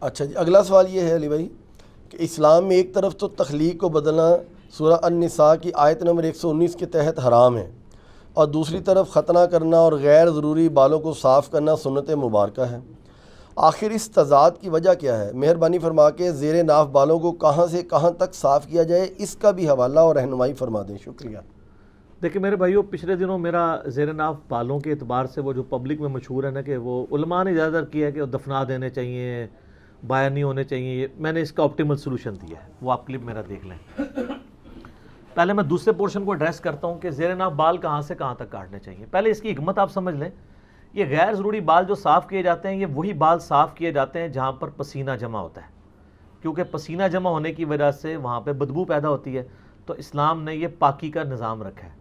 اچھا جی، اگلا سوال یہ ہے علی بھائی کہ اسلام میں ایک طرف تو تخلیق کو بدلنا سورہ النساء کی آیت نمبر 119 کے تحت حرام ہے، اور دوسری طرف ختنہ کرنا اور غیر ضروری بالوں کو صاف کرنا سنت مبارکہ ہے۔ آخر اس تضاد کی وجہ کیا ہے؟ مہربانی فرما کے زیر ناف بالوں کو کہاں سے کہاں تک صاف کیا جائے، اس کا بھی حوالہ اور رہنمائی فرما دیں، شکریہ۔ دیکھیں میرے بھائیو، پچھلے دنوں میرا زیر ناف بالوں کے اعتبار سے وہ جو پبلک میں مشہور ہے نا کہ وہ علماء نے زیادہ کیا ہے کہ دفنا دینے چاہیے، بایا نہیں ہونے چاہیے، میں نے اس کا آپٹیمل سلوشن دیا ہے، وہ آپ کلپ میرا دیکھ لیں۔ پہلے میں دوسرے پورشن کو ایڈریس کرتا ہوں کہ زیر ناف بال کہاں سے کہاں تک کاٹنے چاہیے۔ پہلے اس کی حکمت آپ سمجھ لیں، یہ غیر ضروری بال جو صاف کیے جاتے ہیں، یہ وہی بال صاف کیے جاتے ہیں جہاں پر پسینہ جمع ہوتا ہے، کیونکہ پسینہ جمع ہونے کی وجہ سے وہاں پہ بدبو پیدا ہوتی ہے، تو اسلام نے یہ پاکی کا نظام رکھا ہے۔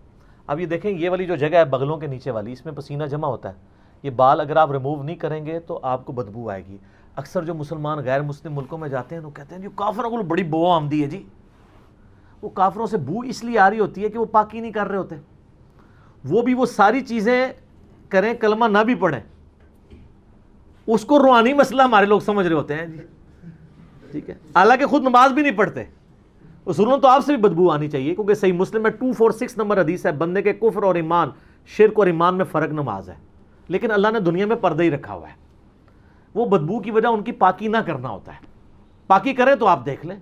اب یہ دیکھیں، یہ والی جو جگہ ہے بغلوں کے نیچے والی، اس میں پسینہ جمع ہوتا ہے، یہ بال اگر آپ ریموو نہیں کریں گے تو آپ کو بدبو آئے گی۔ اکثر جو مسلمان غیر مسلم ملکوں میں جاتے ہیں وہ کہتے ہیں جو کافروں کو بڑی بو آمدی ہے جی، وہ کافروں سے بو اس لیے آ رہی ہوتی ہے کہ وہ پاکی نہیں کر رہے ہوتے، وہ بھی وہ ساری چیزیں کریں، کلمہ نہ بھی پڑھیں، اس کو روحانی مسئلہ ہمارے لوگ سمجھ رہے ہوتے ہیں جی، ٹھیک ہے، حالانکہ خود نماز بھی نہیں پڑھتے۔ اصولوں تو آپ سے بھی بدبو آنی چاہیے، کیونکہ صحیح مسلم میں 246 نمبر حدیث ہے، بندے کے کفر اور ایمان، شرک اور ایمان میں فرق نماز ہے، لیکن اللہ نے دنیا میں پردہ ہی رکھا ہوا ہے، وہ بدبو کی وجہ ان کی پاکی نہ کرنا ہوتا ہے۔ پاکی کریں تو آپ دیکھ لیں،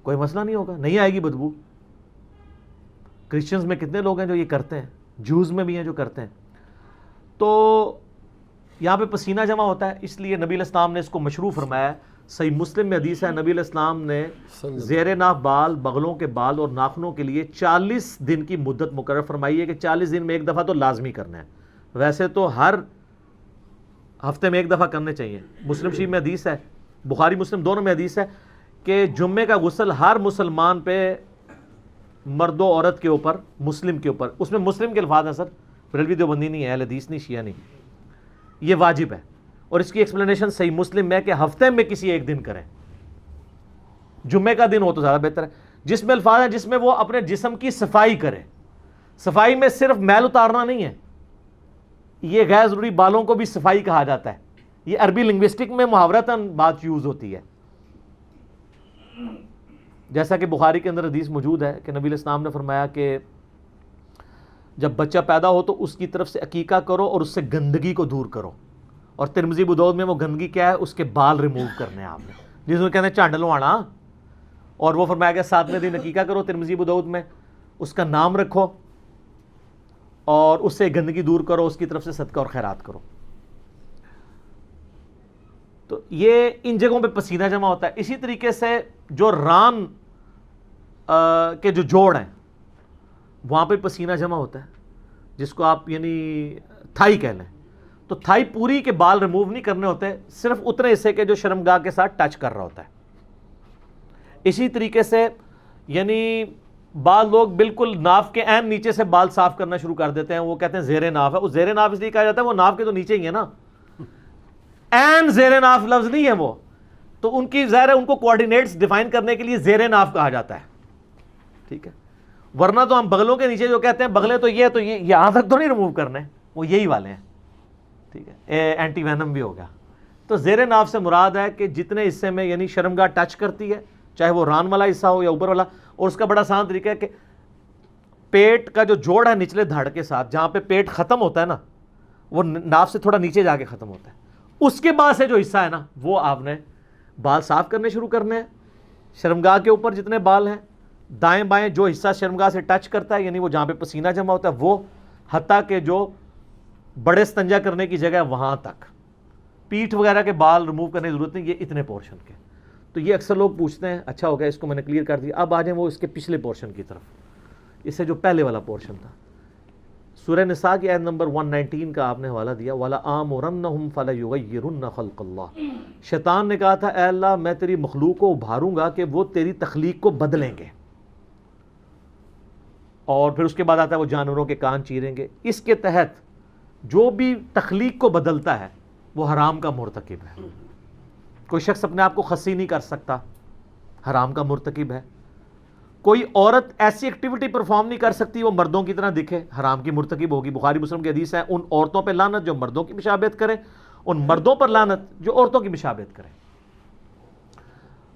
کوئی مسئلہ نہیں ہوگا، نہیں آئے گی بدبو۔ کرسچنز میں کتنے لوگ ہیں جو یہ کرتے ہیں، جوز میں بھی ہیں جو کرتے ہیں۔ تو یہاں پہ پسینہ جمع ہوتا ہے، اس لیے نبی علیہ السلام نے اس کو مشروع فرمایا ہے۔ صحیح مسلم میں حدیث ہے، نبی علیہ السلام نے زیر ناف بال، بغلوں کے بال اور ناخنوں کے لیے 40 دن کی مدت مقرر فرمائی ہے کہ 40 دن میں ایک دفعہ تو لازمی کرنا ہے، ویسے تو ہر ہفتے میں ایک دفعہ کرنے چاہیے۔ مسلم شریف میں حدیث ہے، بخاری مسلم دونوں میں حدیث ہے کہ جمعے کا غسل ہر مسلمان پہ، مرد و عورت کے اوپر، مسلم کے اوپر، اس میں مسلم کے الفاظ ہیں سر، بریلوی دیوبندی نہیں ہے، اہل حدیث نہیں، شیعہ نہیں، یہ واجب ہے، اور اس کی ایکسپلینیشن صحیح مسلم میں کہ ہفتے میں کسی ایک دن کریں، جمعے کا دن ہو تو زیادہ بہتر ہے، جس میں الفاظ ہیں جس میں وہ اپنے جسم کی صفائی کرے۔ صفائی میں صرف میل اتارنا نہیں ہے، یہ غیر ضروری بالوں کو بھی صفائی کہا جاتا ہے، یہ عربی لنگوسٹک میں محاورتاً بات یوز ہوتی ہے، جیسا کہ بخاری کے اندر حدیث موجود ہے کہ نبی علیہ السلام نے فرمایا کہ جب بچہ پیدا ہو تو اس کی طرف سے عقیقہ کرو اور اس سے گندگی کو دور کرو، اور ترمذی ابو داؤد میں وہ گندگی کیا ہے، اس کے بال ریموو کرنے ہیں آپ نے، جس میں کہتے ہیں چانڈ لوانا، اور وہ فرمایا کہ 7ویں دن عقیقہ کرو، ترمذی ابو داؤد میں، اس کا نام رکھو اور اس سے گندگی دور کرو، اس کی طرف سے صدقہ اور خیرات کرو۔ تو یہ ان جگہوں پہ پسینہ جمع ہوتا ہے۔ اسی طریقے سے جو ران کے جو جوڑ ہیں وہاں پہ پسینہ جمع ہوتا ہے، جس کو آپ یعنی تھائی کہہ لیں، تو تھائی پوری کے بال ریموو نہیں کرنے ہوتے، صرف اتنے حصے کے جو شرمگاہ کے ساتھ ٹچ کر رہا ہوتا ہے۔ اسی طریقے سے یعنی بعض لوگ بالکل ناف کے عین نیچے سے بال صاف کرنا شروع کر دیتے ہیں، وہ کہتے ہیں زیر ناف ہے، وہ زیر ناف اس لیے کہا جاتا ہے وہ ناف کے تو نیچے ہی ہے نا، عین زیر ناف لفظ نہیں ہے وہ، تو ان کی ظاہر ہے ان کو کوآرڈینیٹس ڈیفائن کرنے کے لیے زیر ناف کہا جاتا ہے، ٹھیک ہے، ورنہ تو ہم بغلوں کے نیچے جو کہتے ہیں بغلیں تو یہ یہاں تک تو نہیں ریموو کرنے، وہ یہی والے ہیں، ٹھیک ہے، اینٹی وینم بھی ہوگا۔ تو زیر ناف سے مراد ہے کہ جتنے حصے میں یعنی شرمگاہ ٹچ کرتی ہے، چاہے وہ ران والا حصہ ہو یا اوپر والا، اور اس کا بڑا آسان طریقہ ہے کہ پیٹ کا جو جوڑ ہے نچلے دھڑ کے ساتھ، جہاں پہ پیٹ ختم ہوتا ہے نا، وہ ناف سے تھوڑا نیچے جا کے ختم ہوتا ہے، اس کے بعد سے جو حصہ ہے نا وہ آپ نے بال صاف کرنے شروع کرنے ہیں۔ شرمگاہ کے اوپر جتنے بال ہیں، دائیں بائیں جو حصہ شرمگاہ سے ٹچ کرتا ہے، یعنی وہ جہاں پہ پسینہ جمع ہوتا ہے، وہ حتیٰ کہ جو بڑے استنجا کرنے کی جگہ ہے وہاں تک، پیٹھ وغیرہ کے بال ریموو کرنے کی ضرورت نہیں، یہ اتنے پورشن کے۔ تو یہ اکثر لوگ پوچھتے ہیں، اچھا ہو گیا اس کو میں نے کلیئر کر دیا، اب آ جائیں وہ اس کے پچھلے پورشن کی طرف، اس سے جو پہلے والا پورشن تھا، سورہ نساء کی آیت نمبر 119 کا آپ نے حوالہ دیا، وَلَآمُرَنَّهُمْ فَلَيُغَيِّرُنَّ خَلْقَ اللَّهِ، شیطان نے کہا تھا اے اللہ میں تیری مخلوق کو ابھاروں گا کہ وہ تیری تخلیق کو بدلیں گے، اور پھر اس کے بعد آتا ہے وہ جانوروں کے کان چیریں گے۔ اس کے تحت جو بھی تخلیق کو بدلتا ہے وہ حرام کا مرتکب ہے۔ کوئی شخص اپنے آپ کو خصی نہیں کر سکتا، حرام کا مرتکب ہے۔ کوئی عورت ایسی ایکٹیویٹی پرفارم نہیں کر سکتی وہ مردوں کی طرح دکھے، حرام کی مرتکب ہوگی۔ بخاری مسلم کی حدیث ہے، ان عورتوں پہ لعنت جو مردوں کی مشابہت کریں، ان مردوں پر لعنت جو عورتوں کی مشابہت کریں۔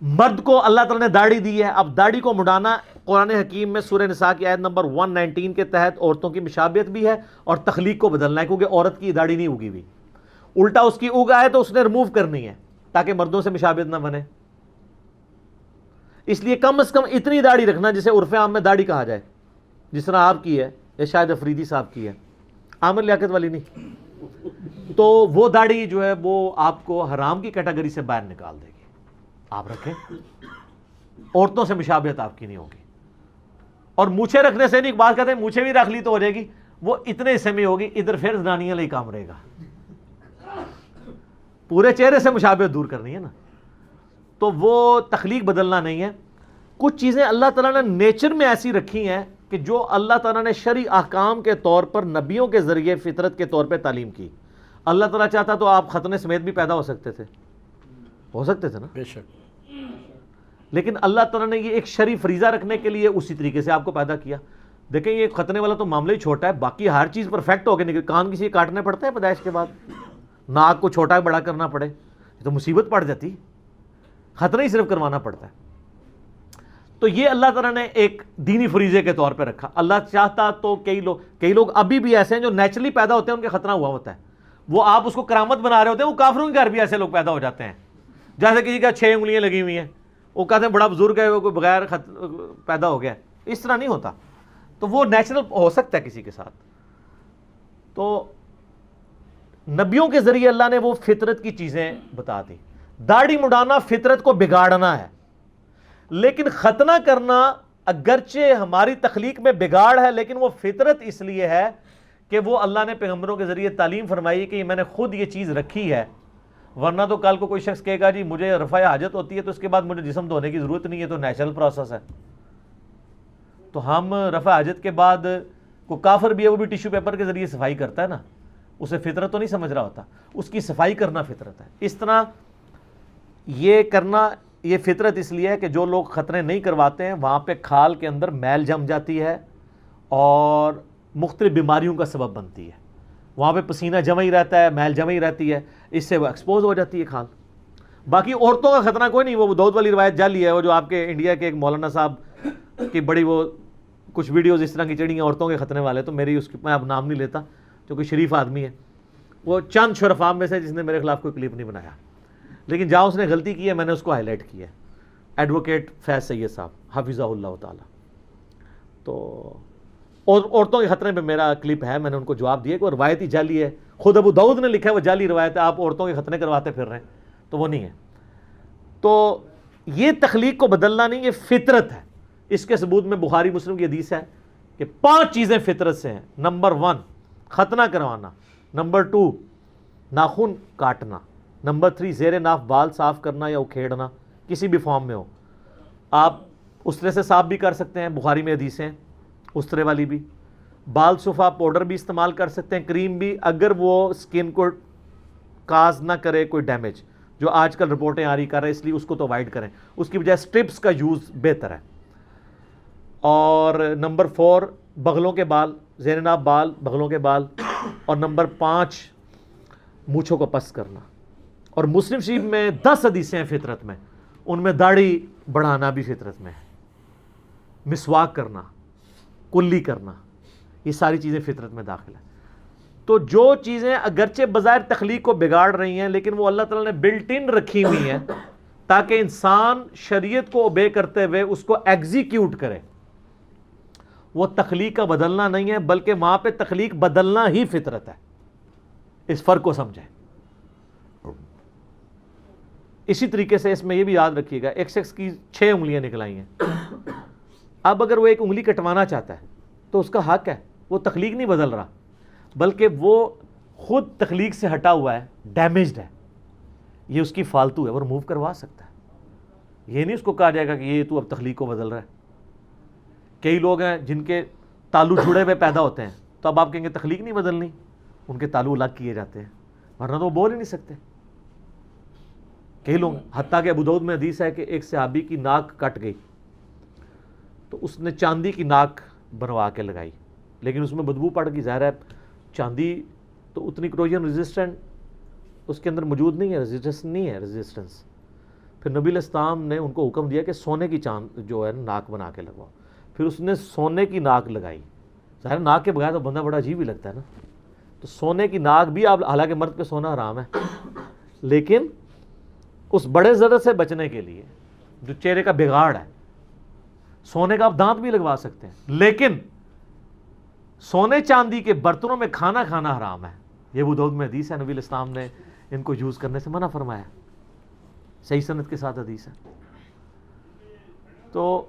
مرد کو اللہ تعالیٰ نے داڑھی دی ہے، اب داڑھی کو مڈانا قرآن حکیم میں سورہ نساء کی آیت نمبر 119 کے تحت عورتوں کی مشابہت بھی ہے اور تخلیق کو بدلنا ہے، کیونکہ عورت کی داڑھی نہیں اگی ہوئی، الٹا اس کی اگا ہے تو اس نے ریموو کرنی ہے تاکہ مردوں سے مشابہت نہ بنے. اس لیے کم از کم اتنی داڑھی رکھنا جسے عرف عام میں داڑھی کہا جائے، جس طرح آپ کی ہے یا شاید افریدی صاحب کی ہے، عامر لیاقت والی نہیں. تو وہ داڑھی جو ہے وہ آپ کو حرام کی کیٹیگری سے باہر نکال دے گی. آپ رکھیں، عورتوں سے مشابہت آپ کی نہیں ہوگی. اور مونچھیں رکھنے سے نہیں، بات کہتے ہیں مونچھیں بھی رکھ لی تو ہو جائے گی، وہ اتنے حصے میں ہوگی، ادھر پھر زنانیاں لئی کام رہے گا. پورے چہرے سے مشابہت دور کرنی ہے نا. تو وہ تخلیق بدلنا نہیں ہے. کچھ چیزیں اللہ تعالیٰ نے نیچر میں ایسی رکھی ہیں کہ جو اللہ تعالیٰ نے شرعی احکام کے طور پر نبیوں کے ذریعے فطرت کے طور پہ تعلیم کی. اللہ تعالیٰ چاہتا تو آپ ختنے سمیت بھی پیدا ہو سکتے تھے نا، بے شک. لیکن اللہ تعالیٰ نے یہ ایک شرعی فریضہ رکھنے کے لیے اسی طریقے سے آپ کو پیدا کیا. دیکھیں یہ ختنے والا تو معاملہ ہی چھوٹا ہے، باقی ہر چیز پرفیکٹ ہو کے نکل. کان کسی کاٹنے پڑتے ہیں پیدائش کے بعد، ناک کو چھوٹا بڑا کرنا پڑے تو مصیبت پڑ جاتی. ختنہ ہی صرف کروانا پڑتا ہے. تو یہ اللہ تعالیٰ نے ایک دینی فریضے کے طور پہ رکھا. اللہ چاہتا تو کئی لوگ ابھی بھی ایسے ہیں جو نیچرلی پیدا ہوتے ہیں، ان کے ختنہ ہوا ہوتا ہے، وہ آپ اس کو کرامت بنا رہے ہوتے ہیں. وہ کافروں کے گھر بھی ایسے لوگ پیدا ہو جاتے ہیں، جیسے کسی کا 6 انگلیاں لگی ہوئی ہیں، وہ کہتے ہیں بڑا بزرگ ہے، وہ کوئی بغیر پیدا ہو گیا. اس طرح نہیں ہوتا. تو وہ نیچرل ہو سکتا ہے کسی کے ساتھ. تو نبیوں کے ذریعے اللہ نے وہ فطرت کی چیزیں بتا دی. داڑھی مڈانا فطرت کو بگاڑنا ہے، لیکن ختنہ کرنا اگرچہ ہماری تخلیق میں بگاڑ ہے، لیکن وہ فطرت اس لیے ہے کہ وہ اللہ نے پیغمبروں کے ذریعے تعلیم فرمائی کہ میں نے خود یہ چیز رکھی ہے. ورنہ تو کل کو کوئی شخص کہے گا جی مجھے رفع حاجت ہوتی ہے تو اس کے بعد مجھے جسم دھونے کی ضرورت نہیں ہے، تو نیچرل پروسیس ہے. تو ہم رفع حاجت کے بعد کوئی کافر بھی ہے، وہ بھی ٹیشو پیپر کے ذریعے صفائی کرتا ہے نا، اسے فطرت تو نہیں سمجھ رہا ہوتا، اس کی صفائی کرنا فطرت ہے. اس طرح یہ کرنا یہ فطرت اس لیے ہے کہ جو لوگ ختنے نہیں کرواتے ہیں وہاں پہ کھال کے اندر میل جم جاتی ہے اور مختلف بیماریوں کا سبب بنتی ہے. وہاں پہ پسینہ جمع ہی رہتا ہے، میل جمع ہی رہتی ہے، اس سے وہ ایکسپوز ہو جاتی ہے کھال. باقی عورتوں کا خطرہ کوئی نہیں. وہ دودھ والی روایت جعلی ہے، وہ جو آپ کے انڈیا کے ایک مولانا صاحب کی بڑی وہ کچھ ویڈیوز اس طرح کی چڑھی ہیں عورتوں کے ختنے والے. تو میری اس کی میں اب نام نہیں لیتا، جو کوئی شریف آدمی ہے، وہ چند شرفاء میں سے جس نے میرے خلاف کوئی کلپ نہیں بنایا، لیکن جہاں اس نے غلطی کی ہے میں نے اس کو ہائی لائٹ کی ہے. ایڈوکیٹ فیض سید صاحب حفظہ اللہ تعالی. تو اور عورتوں کے خطرے پہ میرا کلپ ہے، میں نے ان کو جواب دیا کہ وہ روایت ہی جعلی ہے. خود ابو داؤد نے لکھا ہے وہ جعلی روایت ہے، آپ عورتوں کے ختنے کرواتے پھر رہے ہیں، تو وہ نہیں ہے. تو یہ تخلیق کو بدلنا نہیں، یہ فطرت ہے. اس کے ثبوت میں بخاری مسلم کی حدیث ہے کہ 5 چیزیں فطرت سے ہیں. نمبر 1 ختنہ کروانا، نمبر 2 ناخن کاٹنا، نمبر 3 زیر ناف بال صاف کرنا یا اکھیڑنا کسی بھی فارم میں ہو. آپ استرے سے صاف بھی کر سکتے ہیں، بخاری میں حدیثیں استرے والی بھی. بال صفا پاؤڈر بھی استعمال کر سکتے ہیں، کریم بھی، اگر وہ سکن کو کاز نہ کرے کوئی ڈیمیج، جو آج کل رپورٹیں آ رہی کر رہے ہیں، اس لیے اس کو تو اوائڈ کریں. اس کی بجائے سٹرپس کا یوز بہتر ہے. اور نمبر 4 بغلوں کے بال، زیر ناف بال، بغلوں کے بال. اور نمبر 5 مونچھوں کو پس کرنا. اور مسلم شریف میں 10 حدیثیں ہیں فطرت میں، ان میں داڑھی بڑھانا بھی فطرت میں ہے، مسواک کرنا، کلی کرنا، یہ ساری چیزیں فطرت میں داخل ہیں. تو جو چیزیں اگرچہ بظاہر تخلیق کو بگاڑ رہی ہیں، لیکن وہ اللہ تعالیٰ نے بلٹ ان رکھی ہوئی ہیں تاکہ انسان شریعت کو اوبے کرتے ہوئے اس کو ایگزیکیوٹ کرے. وہ تخلیق کا بدلنا نہیں ہے، بلکہ وہاں پہ تخلیق بدلنا ہی فطرت ہے. اس فرق کو سمجھیں. اسی طریقے سے اس میں یہ بھی یاد رکھیے گا، ایک شخص کی 6 انگلیاں نکلائی ہیں. اب اگر وہ ایک انگلی کٹوانا چاہتا ہے تو اس کا حق ہے، وہ تخلیق نہیں بدل رہا، بلکہ وہ خود تخلیق سے ہٹا ہوا ہے، ڈیمیجڈ ہے، یہ اس کی فالتو ہے، وہ ریموو کروا سکتا ہے. یہ نہیں اس کو کہا جائے گا کہ یہ تو اب تخلیق کو بدل رہا ہے. کئی لوگ ہیں جن کے تالو جڑے ہوئے پیدا ہوتے ہیں، تو اب آپ کہیں گے تخلیق نہیں بدلنی، ان کے تالو الگ کیے جاتے ہیں، ورنہ تو وہ بول ہی نہیں سکتے. کئی لوگ، حتیٰ کہ ابو داؤد میں حدیث ہے کہ ایک صحابی کی ناک کٹ گئی تو اس نے چاندی کی ناک بنوا کے لگائی، لیکن اس میں بدبو پڑ گئی. ظاہر ہے چاندی تو اتنی کروجن ریزسٹنٹ اس کے اندر موجود نہیں ہے، ریزسٹنس نہیں ہے ریزسٹنس. پھر نبی علیہ السلام نے ان کو حکم دیا کہ سونے کی چاند جو ہے ناک بنا کے لگواؤ. پھر اس نے سونے کی ناک لگائی. ظاہر ناک کے بغیر تو بندہ بڑا عجیب ہی لگتا ہے نا. تو سونے کی ناک بھی آپ، حالانکہ مرد پہ سونا حرام ہے، لیکن اس بڑے ضرر سے بچنے کے لیے جو چہرے کا بگاڑ ہے، سونے کا آپ دانت بھی لگوا سکتے ہیں، لیکن سونے چاندی کے برتنوں میں کھانا کھانا حرام ہے. یہ ابو داؤد میں حدیث ہے، نبی علیہ السلام نے ان کو یوز کرنے سے منع فرمایا. صحیح سند کے ساتھ حدیث ہے. تو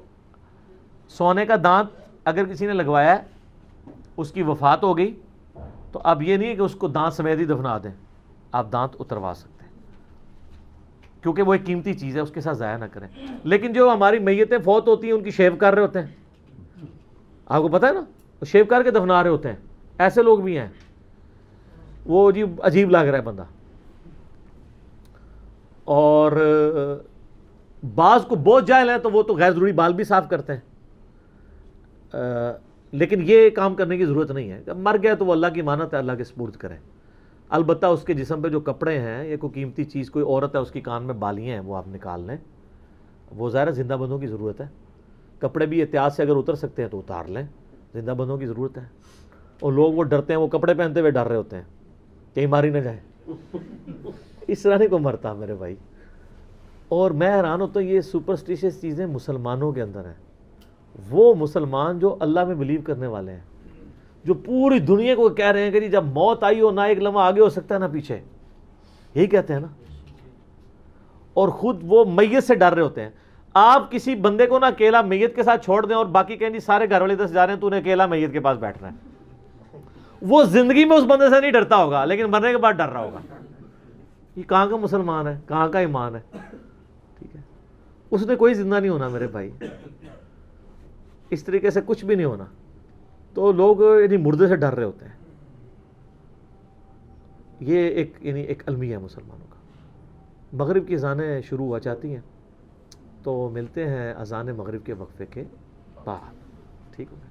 سونے کا دانت اگر کسی نے لگوایا ہے، اس کی وفات ہو گئی، تو اب یہ نہیں ہے کہ اس کو دانت سمیت ہی دفنا دیں، آپ دانت اتروا سکتے ہیں، کیونکہ وہ ایک قیمتی چیز ہے، اس کے ساتھ ضائع نہ کریں. لیکن جو ہماری میتیں فوت ہوتی ہیں ان کی شیو کر رہے ہوتے ہیں، آپ کو پتہ ہے نا، وہ شیو کر کے دفنا رہے ہوتے ہیں. ایسے لوگ بھی ہیں، وہ جی عجیب لگ رہا ہے بندہ. اور بعض کو بہت جاہل ہیں تو وہ تو غیر ضروری بال بھی صاف کرتے ہیں، لیکن یہ کام کرنے کی ضرورت نہیں ہے. جب مر گیا تو وہ اللہ کی امانت ہے، اللہ کے سپرد کریں. البتہ اس کے جسم پہ جو کپڑے ہیں، یہ کوئی قیمتی چیز، کوئی عورت ہے اس کی کان میں بالیاں ہیں، وہ آپ نکال لیں. وہ ظاہر زندہ بندوں کی ضرورت ہے. کپڑے بھی احتیاط سے اگر اتر سکتے ہیں تو اتار لیں، زندہ بندوں کی ضرورت ہے. اور لوگ وہ ڈرتے ہیں، وہ کپڑے پہنتے ہوئے ڈر رہے ہوتے ہیں کہیں ماری نہ جائے. اس طرح نہیں کو مرتا میرے بھائی. اور میں حیران ہوتا ہوں، یہ سپرسٹیشیس چیزیں مسلمانوں کے اندر ہیں. وہ مسلمان جو اللہ میں بلیو کرنے والے ہیں، جو پوری دنیا کو کہہ رہے ہیں کہ جی جب موت آئی ہو، نہ ایک لمحہ آگے ہو سکتا ہے نہ پیچھے، یہی کہتے ہیں نا. اور خود وہ میت سے ڈر رہے ہوتے ہیں. آپ کسی بندے کو نہ اکیلا میت کے ساتھ چھوڑ دیں اور باقی کہیں جی سارے گھر والے دس جا رہے ہیں، تو انہیں اکیلا میت کے پاس بیٹھنا ہے. وہ زندگی میں اس بندے سے نہیں ڈرتا ہوگا، لیکن مرنے کے بعد ڈر رہا ہوگا. یہ کہاں کا مسلمان ہے، کہاں کا ایمان ہے؟ ٹھیک ہے، اس نے کوئی زندہ نہیں ہونا میرے بھائی، اس طریقے سے کچھ بھی نہیں ہونا. تو لوگ یعنی مردے سے ڈر رہے ہوتے ہیں. یہ ایک المیہ ہے مسلمانوں کا. مغرب کی اذانیں شروع ہوا چاہتی ہیں، تو ملتے ہیں اذان مغرب کے وقفے کے بعد. ٹھیک ہے.